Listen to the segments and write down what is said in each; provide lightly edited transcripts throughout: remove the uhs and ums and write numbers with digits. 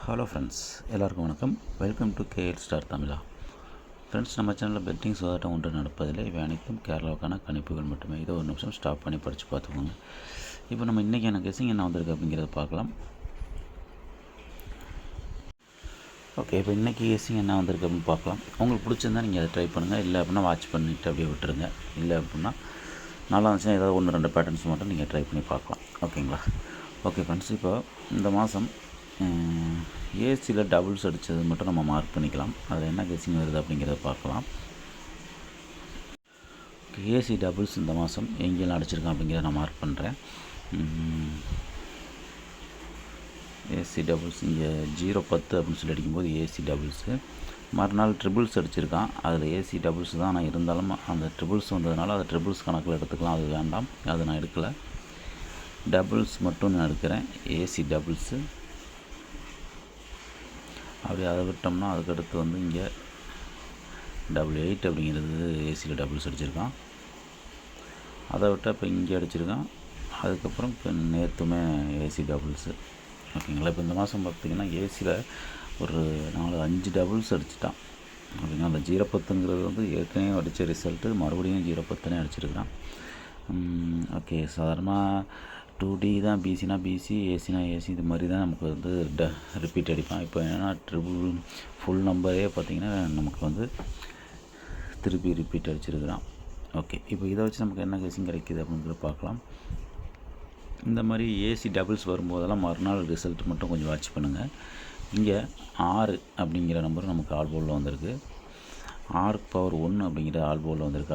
Hello friends, எல்லாருக்கும் வணக்கம். Welcome to KL star Tamizha. Friends, நம்ம சேனலில் பெட்டிங் சோதாட்டம் ஒன்று நடப்பதில்லை. இவை அனைத்தும் கேரளாவுக்கான கணிப்புகள் மட்டுமே. இதை ஒரு நிமிஷம் ஸ்டாப் பண்ணி படித்து பார்த்துக்கோங்க. இப்போ நம்ம இன்றைக்கான கெஸ்ஸிங் என்ன வந்திருக்கு அப்படிங்கிறத பார்க்கலாம். ஓகே, இப்போ இன்றைக்கி கெஸ்ஸிங் என்ன வந்திருக்கு அப்படின்னு பார்க்கலாம். உங்களுக்கு பிடிச்சிருந்தா நீங்கள் அதை ட்ரை பண்ணுங்கள். இல்லை அப்படின்னா வாட்ச் பண்ணிவிட்டு அப்படியே விட்டுருங்க. இல்லை அப்படின்னா நல்லா இருந்துச்சுன்னா ஏதாவது 1-2 பேட்டர்ன்ஸ் மட்டும் நீங்கள் ட்ரை பண்ணி பார்க்கலாம். ஓகேங்களா? ஓகே ஃப்ரெண்ட்ஸ், இப்போ இந்த மாதம் ஏசியில் டபுள்ஸ் அடித்தது மட்டும் நம்ம மார்க் பண்ணிக்கலாம். அதில் என்ன கெஸ்ஸிங் வருது அப்படிங்கிறத பார்க்கலாம். ஏசி டபுள்ஸ் இந்த மாதம் எங்கெல்லாம் அடிச்சிருக்கேன் அப்படிங்கிறத நான் மார்க் பண்ணுறேன். ஏசி டபுள்ஸ் இங்கே 0-10 அப்படின்னு சொல்லி அடிக்கும்போது ஏசி டபுள்ஸு. மறுநாள் ட்ரிபிள்ஸ் அடிச்சிருக்கான். அதில் ஏசி டபுள்ஸ் தான். நான் இருந்தாலும் அந்த ட்ரிபிள்ஸ் வந்ததுனால அதை ட்ரிபிள்ஸ் கணக்கில் எடுத்துக்கலாம். அது வேண்டாம், அதை நான் எடுக்கலை. டபுள்ஸ் மட்டும் நான் எடுக்கிறேன். AC doubles. அப்படி அதை விட்டோம்னா அதுக்கடுத்து வந்து இங்கே 8 அப்படிங்கிறது ஏசியில் டபுள்ஸ் அடிச்சிருக்கான். அதை விட்டால் இப்போ இங்கே அடிச்சிருக்கான். அதுக்கப்புறம் இப்போ நேற்றுமே ஏசி டபுள்ஸு. ஓகேங்களா? இப்போ இந்த மாதம் பார்த்திங்கன்னா ஏசியில் ஒரு 4-5 டபுள்ஸ் அடிச்சிட்டான். அப்படின்னா அந்த 0-10ங்கிறது வந்து ஏற்கனவே அடித்த ரிசல்ட்டு மறுபடியும் 0-10 அடிச்சிருக்கிறான். ஓகே, சாதாரணமாக 2D தான், பிசினா பிசி, ஏசினா ஏசி, இது மாதிரி தான் நமக்கு வந்து ரிப்பீட் அடிப்பான். இப்போ என்னென்னா ட்ரிபிள் ஃபுல் நம்பரே பார்த்திங்கன்னா நமக்கு வந்து திருப்பி ரிப்பீட் அடிச்சிருக்கிறான். ஓகே, இப்போ இதை வச்சு நமக்கு என்ன கெஸ்ஸிங் கிடைக்கிது அப்படிங்கிறத பார்க்கலாம். இந்த மாதிரி ஏசி டபுள்ஸ் வரும்போதெல்லாம் மறுநாள் ரிசல்ட் மட்டும் கொஞ்சம் வாட்ச் பண்ணுங்கள். இங்கே 6 அப்படிங்கிற நம்பர் நமக்கு ஆல் போர்டில் வந்திருக்கு. 6^1 அப்படிங்கிற ஆல் போர்டில் வந்திருக்கு.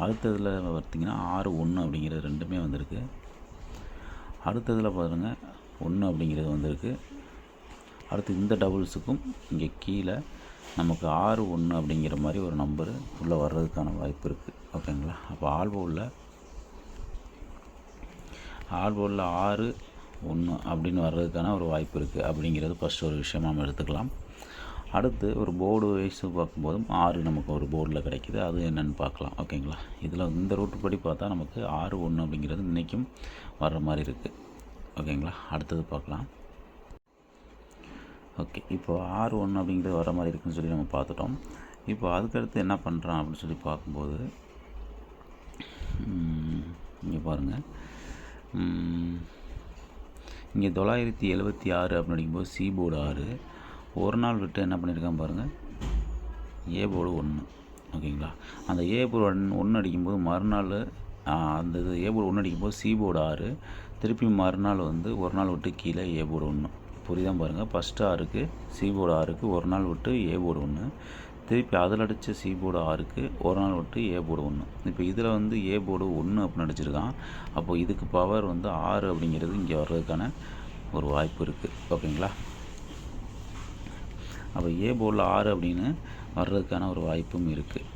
அடுத்ததில் பார்த்திங்கன்னா 6-1 அப்படிங்கிறது ரெண்டுமே வந்திருக்கு. அடுத்ததில் பாருங்கள் 1 அப்படிங்கிறது வந்திருக்கு. அடுத்து இந்த டபுள்ஸுக்கும் இங்கே கீழே நமக்கு 6-1 அப்படிங்கிற மாதிரி ஒரு நம்பரு உள்ளே வர்றதுக்கான வாய்ப்பு இருக்குது. ஓகேங்களா? அப்போ ஆல் போர்டில் 6-1 அப்படின்னு வர்றதுக்கான ஒரு வாய்ப்பு இருக்குது அப்படிங்கிறது ஃபஸ்ட்டு ஒரு விஷயம் நம்ம எடுத்துக்கலாம். அடுத்து ஒரு போர்டு வைஸு பார்க்கும்போதும் 6 நமக்கு ஒரு போர்டில் கிடைக்கிது. அது என்னென்னு பார்க்கலாம். ஓகேங்களா? இதில் இந்த ரூட்டு படி பார்த்தா நமக்கு 6-1 அப்படிங்கிறது இன்றைக்கும் வர்ற மாதிரி இருக்குது. ஓகேங்களா? அடுத்தது பார்க்கலாம். ஓகே, இப்போ 6-1 அப்படிங்கிறது வர மாதிரி இருக்குதுன்னு சொல்லி நம்ம பார்த்துட்டோம். இப்போ அதுக்கடுத்து என்ன பண்ணுறான் அப்படின்னு சொல்லி பார்க்கும்போது இங்கே பாருங்கள், இங்கே 976 அப்படின்னு அடிக்கும்போது சி போர்டு 6, ஒரு நாள் விட்டு என்ன பண்ணியிருக்கான் பாருங்கள், ஏ போர்டு 1. ஓகேங்களா? அந்த ஏ போர்டு 1 அடிக்கும்போது மறுநாள் அந்த இது ஏ போர்டு 1 அடிக்கும்போது சி போர்டு 6, திருப்பி மறுநாள் வந்து ஒரு நாள் விட்டு கீழே ஏ போர்டு 1. புரியுதான் பாருங்கள். ஃபஸ்ட்டு 6க்கு சி போர்டு 6க்கு ஒரு நாள் விட்டு ஏ போர்டு 1, திருப்பி அதில் அடித்த சி போர்டு 6க்கு ஒரு நாள் விட்டு ஏ போர்டு 1. இப்போ இதில் வந்து ஏ போர்டு 1 அப்படின்னு அடிச்சிருக்கான். அப்போது இதுக்கு பவர் வந்து 6 அப்படிங்கிறது இங்கே வர்றதுக்கான ஒரு வாய்ப்பு இருக்குது. ஓகேங்களா? அப்போ ஏ போர்டில் 6 அப்படின்னு வர்றதுக்கான ஒரு வாய்ப்பும் இருக்குது.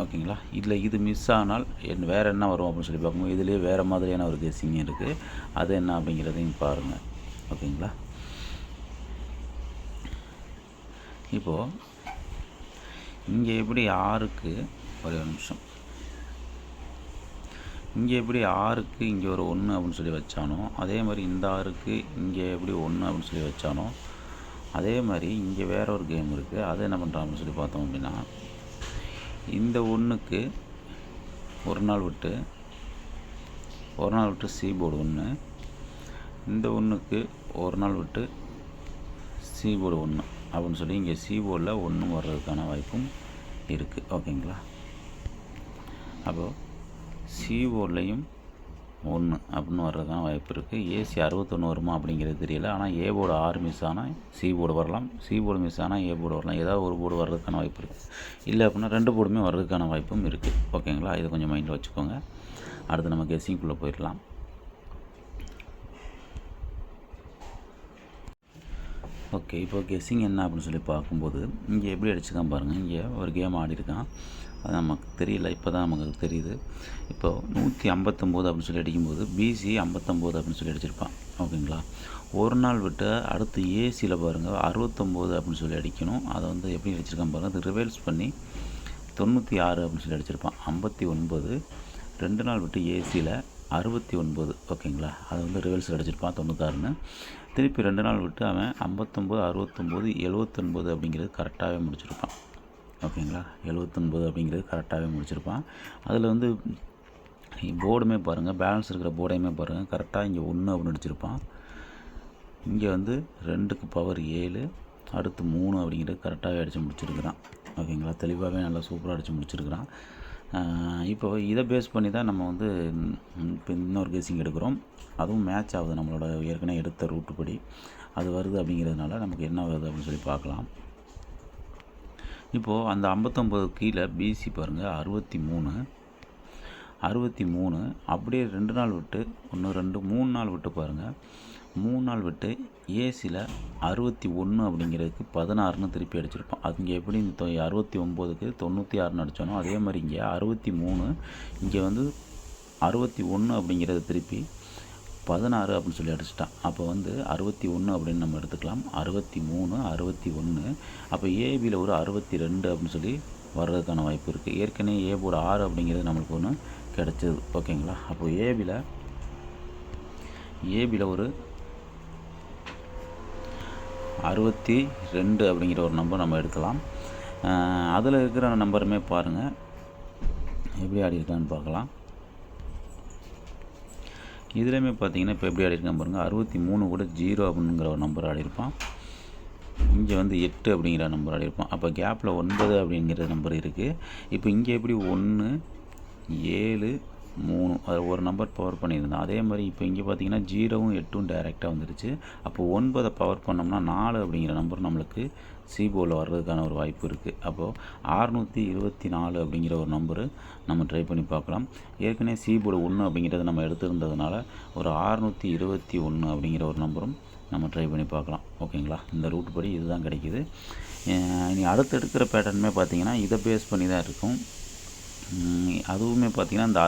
ஓகேங்களா? இதில் இது மிஸ் ஆனால் வேறு என்ன வரும் அப்படின்னு சொல்லி பார்க்கும்போது இதுலேயே வேறு மாதிரியான ஒரு கெஸ்ஸிங் இருக்குது. அது என்ன அப்படிங்கிறதையும் பாருங்கள். ஓகேங்களா? இப்போது இங்கே எப்படி 6க்கு ஒரே நிமிஷம், இங்கே எப்படி 6க்கு இங்கே ஒரு 1 அப்படின்னு சொல்லி வச்சானோ அதே மாதிரி இந்த 6க்கு இங்கே எப்படி 1 அப்படின்னு சொல்லி வச்சானோ அதே மாதிரி இங்கே வேறு ஒரு கேம் இருக்குது. அது என்ன பண்ணுறான் அப்படின்னு சொல்லி பார்த்தோம் அப்படின்னா, இந்த 1க்கு ஒரு நாள் விட்டு சி போர்டு 1, இந்த 1க்கு ஒரு நாள் விட்டு சி போர்டு 1 அப்படின்னு சொல்லி இங்கே சி போர்டில் 1 வர்றதுக்கான வாய்ப்பும் இருக்குது. ஓகேங்களா? அப்போது சி போர்ட்லேயும் 1 அப்படின்னு வர்றதுக்கான வாய்ப்பு இருக்குது. ஏசி 61 வருமா அப்படிங்கிறது தெரியல. ஆனால் ஏ போர்டு 6 மிஸ் ஆனால் சி போர்டு வரலாம், சி போர்டு மிஸ் ஆனால் ஏ போர்டு வரலாம். ஏதாவது ஒரு போர்டு வர்றதுக்கான வாய்ப்பு இருக்குது. இல்லை அப்படின்னா 2 போர்டுமே வர்றதுக்கான வாய்ப்பும் இருக்குது. ஓகேங்களா? இதை கொஞ்சம் மைண்டில் வச்சுக்கோங்க. அடுத்து நம்ம கெஸ்ஸிங்குள்ளே போயிடலாம். ஓகே, இப்போ கெஸ்ஸிங் என்ன அப்படின்னு சொல்லி பார்க்கும்போது இங்கே எப்படி அடிச்சுக்கான் பாருங்கள். இங்கே ஒரு கேம் ஆடிருக்கான். அது நமக்கு தெரியல, இப்போ தான் நமக்கு தெரியுது. இப்போது 159 அப்படின்னு சொல்லி அடிக்கும்போது பிசி 59 அப்படின்னு சொல்லி அடிச்சிருப்பான். ஓகேங்களா? ஒரு நாள் விட்டு அடுத்து ஏசியில் பாருங்கள் 69 அப்படின்னு சொல்லி அடிக்கணும். அதை வந்து எப்படி அடிச்சிருக்கான் பாருங்கள். அது ரிவர்ஸ் பண்ணி 96 அப்படின்னு சொல்லி அடிச்சிருப்பான். 59 2 நாள் விட்டு ஏசியில் 69. ஓகேங்களா? அதை வந்து ரிவர்ஸில் அடிச்சிருப்பான் 96ன்னு. திருப்பி 2 நாள் விட்டு அவன் 59, 69, 79 அப்படிங்கிறது கரெக்டாகவே முடிச்சிருப்பான். ஓகேங்களா, 79 அப்படிங்கிறது கரெக்டாகவே முடிச்சிருப்பான். அதில் வந்து போர்டுமே பாருங்கள், பேலன்ஸ் இருக்கிற போர்டையுமே பாருங்கள், கரெக்டாக இங்கே 1 அப்படின்னு அடிச்சிருப்பான். இங்கே வந்து 2க்கு பவர் 7, அடுத்து 3 அப்படிங்கிறது கரெக்டாகவே அடித்து முடிச்சிருக்கிறான். ஓகேங்களா, தெளிவாகவே நல்லா சூப்பராக அடித்து முடிச்சிருக்கிறான். இப்போ இதை பேஸ் பண்ணி தான் நம்ம வந்து இப்போ இன்னொரு கெஸ்ஸிங் எடுக்கிறோம். அதுவும் மேட்ச் ஆகுது நம்மளோட ஏற்கனவே எடுத்த ரூட்டு படி அது வருது. அப்படிங்கிறதுனால நமக்கு என்ன வருது அப்படின்னு சொல்லி பார்க்கலாம். இப்போது அந்த 59 கீழே பிசி பாருங்கள் 63 அப்படியே 2 நாள் விட்டு 1 2 3 நாள் விட்டு பாருங்கள், 3 நாள் விட்டு ஏசியில் 61 அப்படிங்கிறதுக்கு 16ன்னு திருப்பி அடிச்சிருப்போம். அது இங்கே எப்படி 69க்கு 96ன்னு அடித்தானோ அதே மாதிரி இங்கே 63, இங்கே வந்து 61 அப்படிங்கிறத திருப்பி 16 அப்படின்னு சொல்லி அடிச்சிட்டான். அப்போ வந்து 61 அப்படின்னு நம்ம எடுத்துக்கலாம். 63 61, அப்போ ஏபியில் ஒரு 62 அப்படின்னு சொல்லி வர்றதுக்கான வாய்ப்பு இருக்குது. ஏற்கனவே ஏ போர்டு 6 அப்படிங்கிறது நம்மளுக்கு ஒன்று கிடச்சிது. ஓகேங்களா, அப்போ ஏபியில் ஒரு 62 அப்படிங்கிற ஒரு நம்பர் நம்ம எடுக்கலாம். அதில் இருக்கிற நம்பருமே பாருங்கள் எப்படி ஆடி இருக்கான்னு பார்க்கலாம். இதுலேயுமே பார்த்தீங்கன்னா இப்போ எப்படி ஆடிருக்கான் பாருங்கள், 63 கூட 0 அப்படிங்கிற ஒரு நம்பர் ஆடிருப்பான். இங்கே வந்து 8 அப்படிங்கிற நம்பர் ஆடிருப்பான். அப்போ கேப்பில் 9 அப்படிங்கிற நம்பர் இருக்குது. இப்போ இங்கே எப்படி 1 7 3 அது ஒரு நம்பர் பவர் பண்ணியிருந்தோம். அதே மாதிரி இப்போ இங்கே பார்த்தீங்கன்னா 0வும் 8ம் டைரெக்டாக வந்துருச்சு. அப்போ 9 பவர் பண்ணோம்னா 4 அப்படிங்கிற நம்பர் நம்மளுக்கு சிபோர்டில் வர்றதுக்கான ஒரு வாய்ப்பு இருக்குது. அப்போது 624 அப்படிங்கிற ஒரு நம்பரு நம்ம ட்ரை பண்ணி பார்க்கலாம். ஏற்கனவே சிபோர்டு 1 அப்படிங்கிறது நம்ம எடுத்துருந்ததுனால ஒரு 621 அப்படிங்கிற ஒரு நம்பரும் நம்ம ட்ரை பண்ணி பார்க்கலாம். ஓகேங்களா, இந்த ரூட் படி இதுதான் கிடைக்கிது. இனி அடுத்து எடுக்கிற பேட்டர்னுமே பார்த்திங்கன்னா இதை பேஸ் பண்ணி தான் இருக்கும். அதுவுமே பார்த்திங்கன்னா இந்த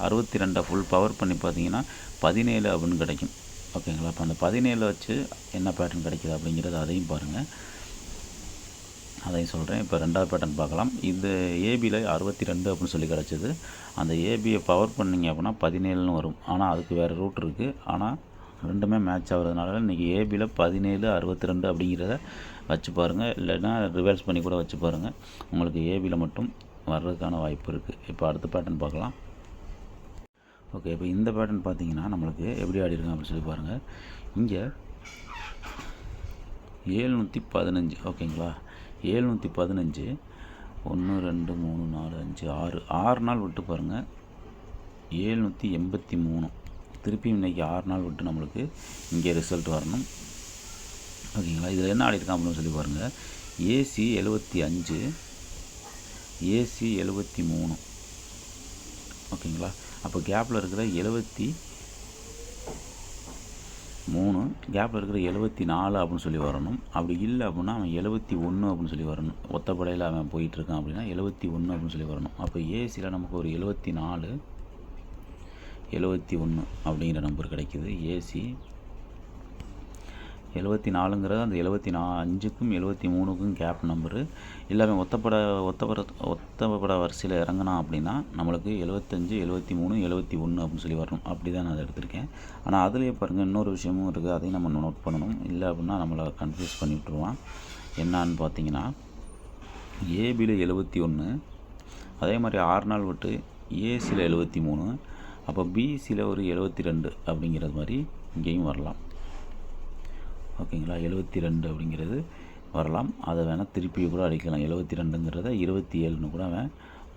62 ஃபுல் பவர் பண்ணி பார்த்திங்கன்னா 17 அப்படின்னு கிடைக்கும். ஓகேங்களா, அப்போ அந்த 17 வச்சு என்ன பேட்டர்ன் கிடைக்கிது அப்படிங்கிறது அதையும் பாருங்கள், அதையும் சொல்கிறேன். இப்போ 2வது பேட்டர்ன் பார்க்கலாம். இந்த ஏபியில் 62 அப்படின்னு சொல்லி கிடச்சிது. அந்த ஏபியை பவர் பண்ணிங்க அப்படின்னா 17ன்னு வரும். ஆனால் அதுக்கு வேறு ரூட் இருக்குது. ஆனால் ரெண்டுமே மேட்ச் ஆகிறதுனால இன்றைக்கி ஏபியில் 17 62 அப்படிங்கிறத வச்சு பாருங்கள், இல்லைன்னா ரிவர்ஸ் பண்ணி கூட வச்சு பாருங்கள். உங்களுக்கு ஏபியில் மட்டும் வர்றதுக்கான வாய்ப்பு இருக்குது. இப்போ அடுத்த பேட்டர்ன் பார்க்கலாம். ஓகே, இப்போ இந்த பேட்டர்ன் பார்த்தீங்கன்னா நம்மளுக்கு எப்படி ஆடிருக்காங்க அப்படின்னு சொல்லி பாருங்கள். இங்கே 715. ஓகேங்களா, 715 1 2 3 4 5 6 நாள் விட்டு பாருங்கள் 783. திருப்பி இன்றைக்கி 6 நாள் விட்டு நம்மளுக்கு இங்கே ரிசல்ட் வரணும். ஓகேங்களா, இதில் என்ன ஆடிருக்கான் அப்படின்னு சொல்லி பாருங்கள். AC 75, AC 73. ஓகேங்களா, அப்போ கேப்பில் இருக்கிற 73, கேப்பில் இருக்கிற 74 அப்படின்னு சொல்லி வரணும். அப்படி இல்லை அப்படின்னா அவன் 71 அப்படின்னு சொல்லி வரணும். ஒத்தப்படையில் அவன் போயிட்டுருக்கான் அப்படின்னா 71 அப்படின்னு சொல்லி வரணும். அப்போ ஏசியில் நமக்கு ஒரு 74 71 அப்படிங்கிற நம்பர் கிடைக்கிது. ஏசி 74ங்கிறது அந்த 75க்கும் 73க்கும் கேப் நம்பரு. எல்லாமே ஒத்தப்பட வரிசையில் இறங்கினா அப்படின்னா நம்மளுக்கு 75 73 71 அப்படின்னு சொல்லி வரணும். அப்படி தான் நான் அதை எடுத்திருக்கேன். ஆனால் அதுலேயே பாருங்கள் இன்னொரு விஷயமும் இருக்குது, அதையும் நம்ம நோட் பண்ணணும். இல்லை அப்படின்னா நம்மளை கன்ஃபியூஸ் பண்ணி விட்டுருவான். என்னான்னு பார்த்தீங்கன்னா ஏபியில் 71, அதே மாதிரி 6 நாள் விட்டு ஏசியில் 73, அப்போ பிசியில் ஒரு 72 அப்படிங்கிறது மாதிரி இங்கேயும் வரலாம். ஓகேங்களா, 72 அப்படிங்கிறது வரலாம். அதை வேணால் திருப்பி கூட அடிக்கலாம். 72ங்கிறத 27ன்னு கூட அவன்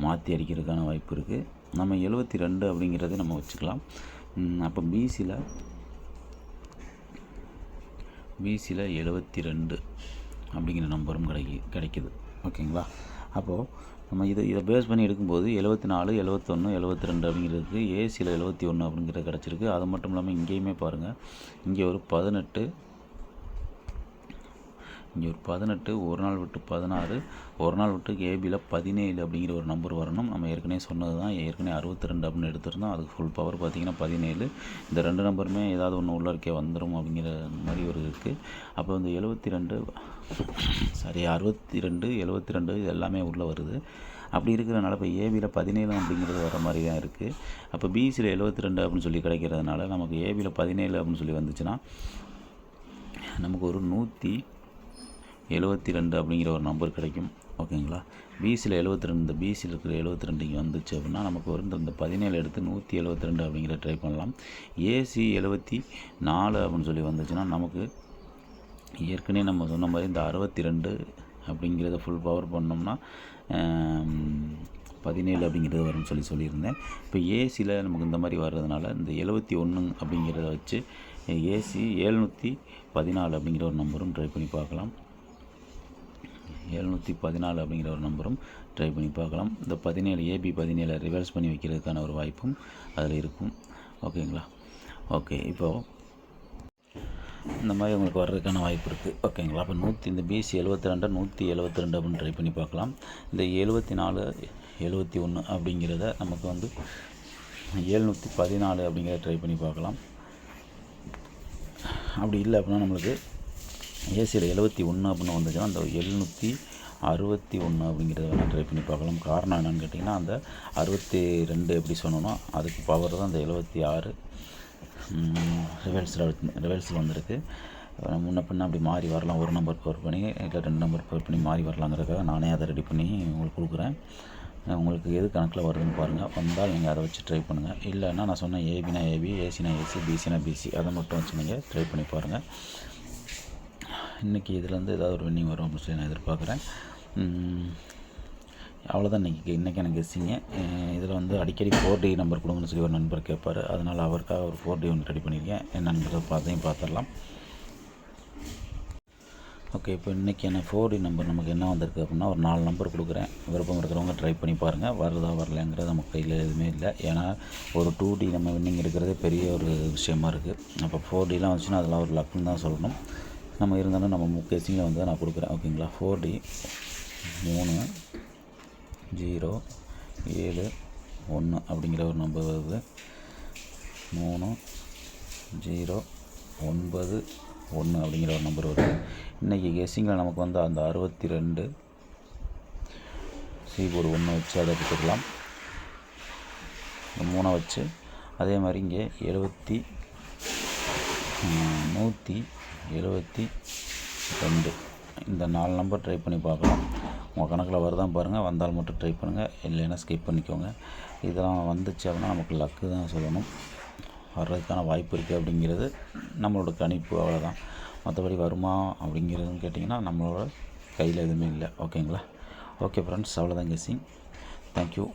மாற்றி அடிக்கிறதுக்கான வாய்ப்பு இருக்குது. நம்ம 72 அப்படிங்கிறத நம்ம வச்சுக்கலாம். அப்போ பிசியில் 72 அப்படிங்கிற நம்பரும் கிடைக்கிது. ஓகேங்களா, அப்போது நம்ம இதை பேஸ் பண்ணி எடுக்கும்போது 74 71 72 அப்படிங்கிறதுக்கு ஏசியில் 71 அப்படிங்கிறது கிடச்சிருக்கு. அது மட்டும் இல்லாமல் இங்கேயுமே பாருங்கள், இங்கே ஒரு 18, இங்கே ஒரு 18, ஒரு நாள் விட்டு 16, ஒரு நாள் விட்டு ஏபியில் 17 அப்படிங்கிற ஒரு நம்பர் வரணும். நம்ம ஏற்கனவே சொன்னது தான், ஏற்கனவே 62 அப்படின்னு எடுத்துருந்தோம். அதுக்கு ஃபுல் பவர் பார்த்திங்கன்னா 17. இந்த 2 நம்பருமே ஏதாவது ஒன்று உள்ள இருக்கே வந்துடும் அப்படிங்கிற மாதிரி ஒரு இருக்குது. அப்போ இந்த 62 72 இது எல்லாமே உள்ளே வருது. அப்படி இருக்கிறதுனால இப்போ ஏபியில் 17 அப்படிங்கிறது வர மாதிரி தான் இருக்குது. அப்போ பிசியில் 72 அப்படின்னு சொல்லி கிடைக்கிறதுனால நமக்கு ஏபியில் 17 அப்படின்னு சொல்லி வந்துச்சுன்னா நமக்கு ஒரு 172 அப்படிங்கிற ஒரு நம்பர் கிடைக்கும். ஓகேங்களா. பிசியில் 72, இந்த பிசியில் இருக்கிற 72 இங்கே வந்துச்சு அப்படின்னா நமக்கு ஒரு இந்த 17 எடுத்து 172 அப்படிங்கிற ட்ரை பண்ணலாம். ஏசி 74 அப்படின்னு சொல்லி வந்துச்சுன்னா நமக்கு ஏற்கனவே நம்ம சொன்ன மாதிரி இந்த 62 அப்படிங்கிறத ஃபுல் பவர் பண்ணோம்னா 17 அப்படிங்கிறது வரும்னு சொல்லியிருந்தேன். இப்போ ஏசியில் நமக்கு இந்த மாதிரி வர்றதுனால இந்த 71 அப்படிங்கிறத வச்சு ஏசி 714 அப்படிங்கிற ஒரு நம்பரும் ட்ரை பண்ணி பார்க்கலாம். 714 அப்படிங்கிற ஒரு நம்பரும் ட்ரை பண்ணி பார்க்கலாம். இந்த 17 ஏபி 17 ரிவர்ஸ் பண்ணி வைக்கிறதுக்கான ஒரு வாய்ப்பும் அதில் இருக்கும். ஓகேங்களா. ஓகே, இப்போது இந்த மாதிரி உங்களுக்கு வர்றதுக்கான வாய்ப்பு இருக்குது. ஓகேங்களா. அப்போ இந்த பிசி 72 172 அப்படின்னு ட்ரை பண்ணி பார்க்கலாம். இந்த 74 71 அப்படிங்கிறத நமக்கு வந்து 714 அப்படிங்கிறத ட்ரை பண்ணி பார்க்கலாம். அப்படி இல்லை அப்படின்னா நம்மளுக்கு ஏசியில் 71 அப்படின்னு வந்துச்சுன்னா அந்த 761 அப்படிங்கிறத வேணால் ட்ரை பண்ணி பார்க்கலாம். காரணம் என்னென்னு கேட்டிங்கன்னா அந்த 62 எப்படி சொன்னோன்னா அதுக்கு பவர் தான் அந்த 76 ரிவர்ஸில் வந்திருக்கு. முன்ன பின்ன அப்படி மாறி வரலாம். ஒரு நம்பர் பவர் பண்ணி இல்லை 2 நம்பர் பவர் பண்ணி மாறி வரலாங்கிறதுக்காக நானே அதை ரெடி பண்ணி உங்களுக்கு கொடுக்குறேன். உங்களுக்கு எது கணக்கில் வருதுன்னு பாருங்கள். வந்தால் நீங்கள் அதை வச்சு ட்ரை பண்ணுங்கள். இல்லைன்னா நான் சொன்னேன் ஏபினா ஏபி, ஏசினா ஏசி, பிசினா பிசி, அதை மட்டும் வச்சு நீங்கள் ட்ரை பண்ணி பாருங்கள். இன்றைக்கி இதுலேருந்து ஏதாவது ஒரு வின்னிங் வரும் அப்படின்னு சொல்லி நான் எதிர்பார்க்குறேன். அவ்வளோதான் இன்றைக்கி எனக்கு கெஸ்ஸிங்க. இதில் வந்து அடிக்கடி 4D நம்பர் கொடுங்கன்னு சொல்லி ஒரு நண்பர் கேட்பார். அதனால் அவருக்காக ஒரு 4D ஒன்று ரெடி பண்ணியிருக்கேன். என்னங்கிறத பார்த்துடலாம். ஓகே, இப்போ இன்றைக்கான 4D நம்பர் நமக்கு என்ன வந்திருக்கு அப்படின்னா ஒரு 4 நம்பர் கொடுக்குறேன். விருப்பம் இருக்கிறவங்க ட்ரை பண்ணி பாருங்கள். வருதா வரலைங்கிறது நம்ம கையில் எதுவுமே இல்லை. ஏன்னா ஒரு 2D நம்ம வின்னிங் எடுக்கிறதே பெரிய ஒரு விஷயமா இருக்குது. அப்போ 4Dலாம் வந்துச்சுன்னா அதெல்லாம் ஒரு லக்குன்னு தான் சொல்லணும். நம்ம இருந்தாலும் நம்ம கெஸ்ஸிங்கில் வந்து நான் கொடுக்குறேன். ஓகேங்களா. 4D 3 0 7 1 அப்படிங்கிற ஒரு நம்பர் வருது. 3 0 9 1 அப்படிங்கிற ஒரு நம்பர் வருது. இன்றைக்கி கெஸ்ஸிங்கில் நமக்கு வந்து அந்த 62 C-போர்டு 1 வச்சு அதை எடுத்துக்கலாம். 3 வச்சு அதே மாதிரி இங்கே 172 இந்த 4 நம்பர் ட்ரை பண்ணி பார்க்கலாம். உங்கள் கணக்கில் வருதான் பாருங்கள். வந்தால் மட்டும் ட்ரை பண்ணுங்கள், இல்லைன்னா ஸ்கிப் பண்ணிக்கோங்க. இதெல்லாம் வந்துச்சு அப்படின்னா நமக்கு லக்கு தான் சொல்லணும். வர்றதுக்கான வாய்ப்பு இருக்குது அப்படிங்கிறது நம்மளோட கணிப்பு, அவ்வளோதான். மற்றபடி வருமா அப்படிங்கிறதுன்னு கேட்டிங்கன்னா நம்மளோட கையில் எதுவுமே இல்லை. ஓகேங்களா. ஓகே ஃப்ரெண்ட்ஸ், அவ்வளோதான் கெஸ்ஸிங். தேங்க்யூ.